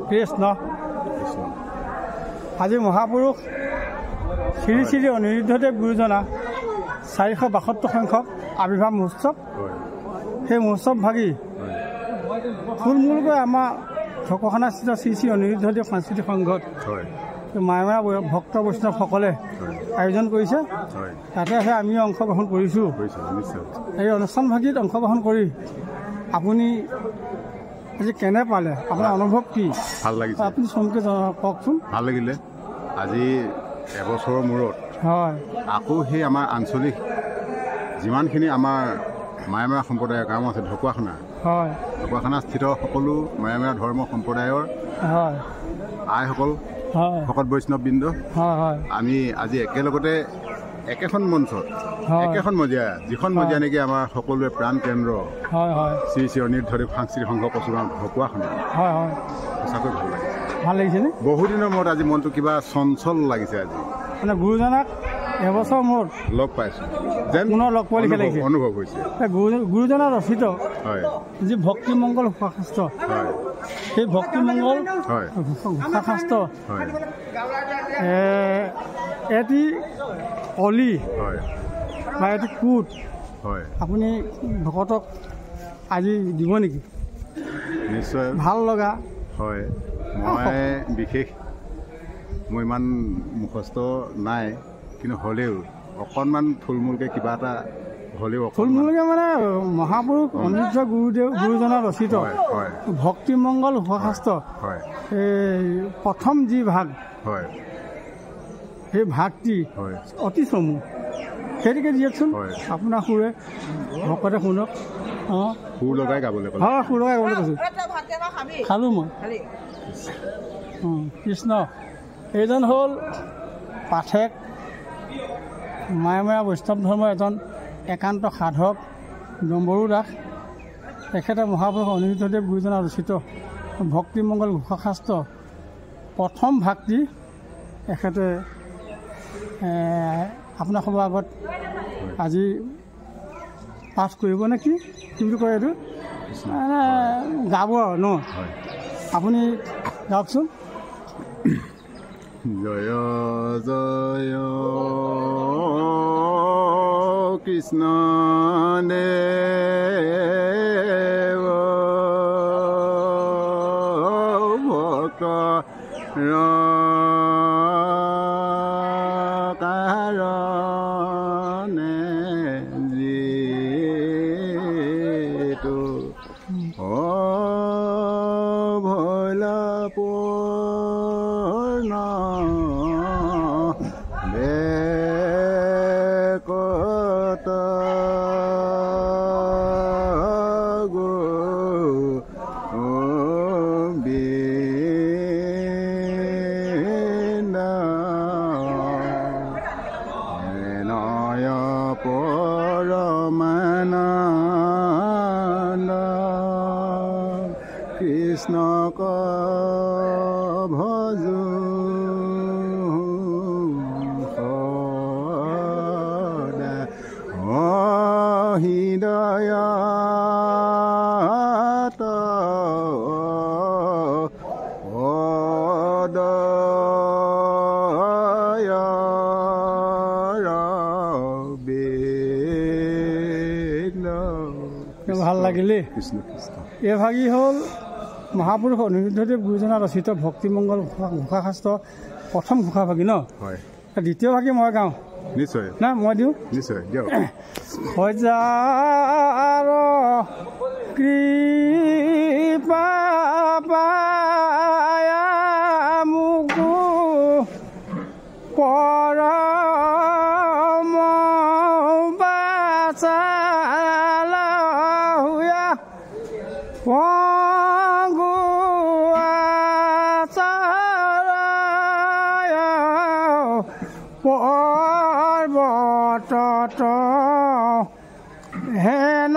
কৃষ্ণ আজি মহাপুৰুষ শ্ৰী শ্ৰী অনিৰুদ্ধদেৱ গুৰুজনা 472 সংখ্যক আবিৰ্ভাৱ মহোৎসৱ। সেই মহোৎসৱ ভাগি থুলমূলকৈ আমাৰ ঢকুৱাখানাস্থিত শ্ৰী শ্ৰী অনিৰুদ্ধদেৱ সাংস্কৃতিক সংঘত মায়া ভক্ত বৈষ্ণৱসকলে আয়োজন কৰিছে। তাতে আমি অংশগ্ৰহণ কৰিছোঁ। এই অনুষ্ঠান ভাগিত অংশগ্ৰহণ কৰি আপুনি আজি কেনে পালে, আপোনাৰ অনুভৱ কি? ভাল লাগিছে। আপুনি চমুকৈ কওকচোন। ভাল লাগিলে। আজি এবছৰৰ মূৰত হয় আকৌ সেই আমাৰ আঞ্চলিক যিমানখিনি আমাৰ মায়ামেৰা সম্প্ৰদায়ৰ গাঁও আছে ঢকুৱাখানা, হয় ঢকুৱাখানাস্থিত সকলো মায়ামেৰা ধৰ্ম সম্প্ৰদায়ৰ হয় আইসকল, হয় ভকত বৈষ্ণৱবৃন্দ, হয় হয় আমি আজি একেলগতে একেখন মঞ্চত একেখন মজিয়া, যিখন মজিয়া নেকি আমাৰ সকলোৱে প্ৰাণ কেন্দ্ৰ হয় হয় শ্ৰী শ্ৰী অনিৰুদ্ধদেৱ সাংস্কৃতিক সংঘ কচুগাঁও ঢকুৱাখানা, হয় হয় সঁচাকৈ ভাল লাগিছে। ভাল লাগিছেনে? বহুদিনৰ মূৰত আজি মনটো কিবা চঞ্চল লাগিছে। আজি মানে গুৰুজনাক এবছৰ মূৰত লগ পাইছোঁ যেন পুনৰ লগ পোৱা লিখা লাগিছে। অনুভৱ হৈছে। গুৰুজনাৰ ৰচিত হয় যি ভক্তিমংগল ঘোষাশাস্ত্ৰ, হয় সেই ভক্তিমংগল হয় ঘোষাশাস্ত্ৰ হয় এটি অলি হয় বা এটি কোট হয় আপুনি ভকতক আজি দিব নেকি? নিশ্চয় ভাল লগা। হয়, মই বিশেষ মই ইমান মুখস্থ নাই, কিন্তু হ'লেও অকণমান থুলমূলকৈ কিবা এটা হ'লেও থুলমূলকৈ মানে মহাপুৰুষ অনিৰুদ্ধ গুৰুজনাৰ ৰচিত ভক্তিমংগল ঘোষাশাস্ত্ৰ হয় এই প্ৰথম যি ভাগ, হয় সেই ভাগটি হয় অতি চমু। সেইটোকে দিয়কচোন আপোনাৰ সুৰে ভকতে শুনক। অঁ সুৰ লগাই গাবলৈ ক'লে। হয় সুৰ লগাই গাবলৈ কৈছোঁ। খালোঁ মই। কৃষ্ণ এইজন হ'ল পাঠক, মায়ামেৰা বৈষ্ণৱ ধৰ্মৰ এজন একান্ত সাধক ডম্বৰু দাস। তেখেতে মহাপুৰুষ অনিৰুদ্ধদেৱ গুৰুজনা ৰচিত ভক্তিমংগল ঘোষাশাস্ত্ৰ প্ৰথম ভাগটি তেখেতে আপোনাৰ সবৰ আগত আজি পাঠ কৰিব নে কি বুলি কয়, এইটো গাব আৰু ন? আপুনি গাওকচোন। জয় জয় কৃষ্ণ দেৱ ভক্ত কাৰণে যিটো ভোলা পূৰ্ণ বেকত কৃষ্ণক ভজো হৃদয়ত ভাল লাগিলে। কৃষ্ণ কৃষ্ণ। এই ভাগি হ'ল মহাপুৰুষ অনিৰুদ্ধদেৱ গুৰুজনা ৰচিত ভক্তিমংগল ঘোষাশাস্ত্ৰ প্ৰথম ঘোষা ভাগি ন? হয়। দ্বিতীয় ভাগি মই গাওঁ। নিশ্চয় না মই দিওঁ। নিশ্চয় দিয়ক। সজাৰ কৃপা পায়া মুকু পৰম বাচালা হুয়া পৰ্বতত হেন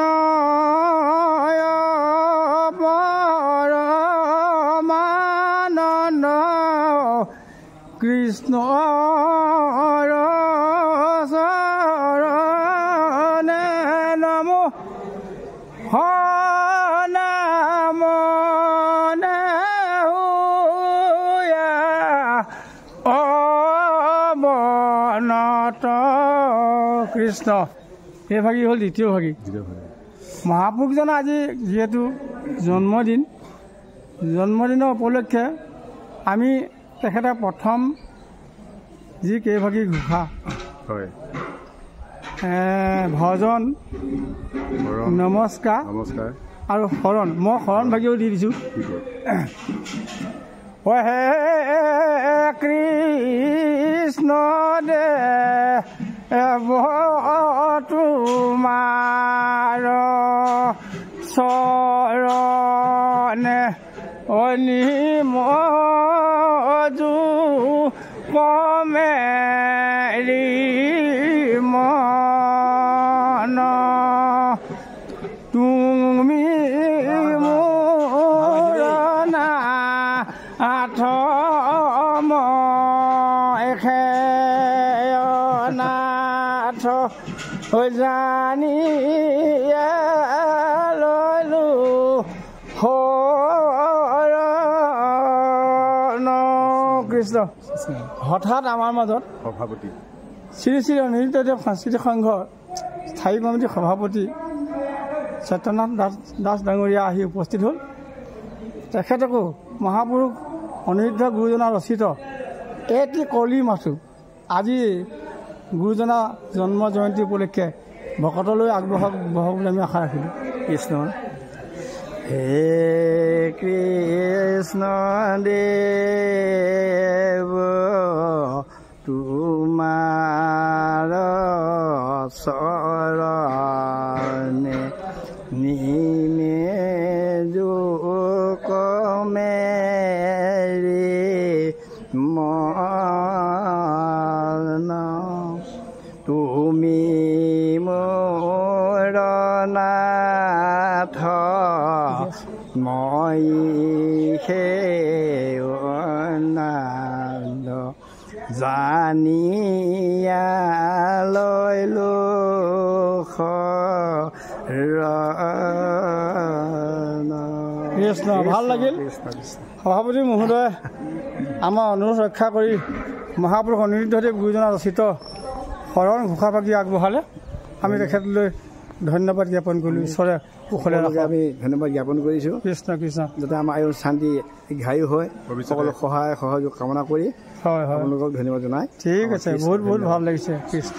পৰমানন্দ কৃষ্ণ চৰণে নমঃ নাম কৃষ্ণ। এই ভাগী হ'ল দ্বিতীয় ভাগী। মহাপুৰুষজনৰ আজি যিহেতু জন্মদিনৰ উপলক্ষে আমি তেখেতে প্ৰথম যি কেইভাগী ঘোষা ভজন নমস্কাৰ আৰু শৰণ, মই শৰণ ভাগিও দি দিছোঁ। হে কৃষ্ণ দেৱ তোমাৰ চৰণে অনিমজু কমেৰি মন তুমি মোৰ নাথ মই নাথ জানি ললো কৃষ্ণ। হঠাৎ আমাৰ মাজত সভাপতি শ্ৰী শ্ৰী অনিৰুদ্ধদেৱ সাংস্কৃতিক সংঘৰ স্থায়ী কমিটিৰ সভাপতি সত্যনাথ দাস ডাঙৰীয়া আহি উপস্থিত হ'ল। তেখেতকো মহাপুৰুষ অনিৰুদ্ধ গুৰুজনাৰ ৰচিত এটি কলি মাথো আজি গুৰুজনা জন্ম জয়ন্তী উপলক্ষে ভকতলৈ আগবঢ়াব বুলি আমি আশা ৰাখিলোঁ। কৃষ্ণ। হে কৃষ্ণ দেৱ তোমাৰ চৰণে নিমেজু কমেৰি মন তুমি মোৰ নাথ মই সেৱানাদ জানিয়া লৈলো কৃষ্ণ। ভাল লাগিল সভাপতি মহোদয় আমাৰ অনুৰোধ ৰক্ষা কৰি মহাপুৰুষ অনিৰুদ্ধদেৱ গুৰুজনাৰ ৰচিত শৰণ ঘোষাভাগী আগবঢ়ালে। আমি তেখেতলৈ ধন্যবাদ জ্ঞাপন কৰিলোঁ। ঈশ্বৰে কুশলে আমি ধন্যবাদ জ্ঞাপন কৰিছোঁ। কৃষ্ণ কৃষ্ণ। যাতে আমাৰ এই শান্তি ঘায়ো হয়, সকলো সহায় সহযোগ কামনা কৰি হয় আপোনালোকক ধন্যবাদ জনাই। ঠিক আছে, বহুত বহুত ভাল লাগিছে। কৃষ্ণ।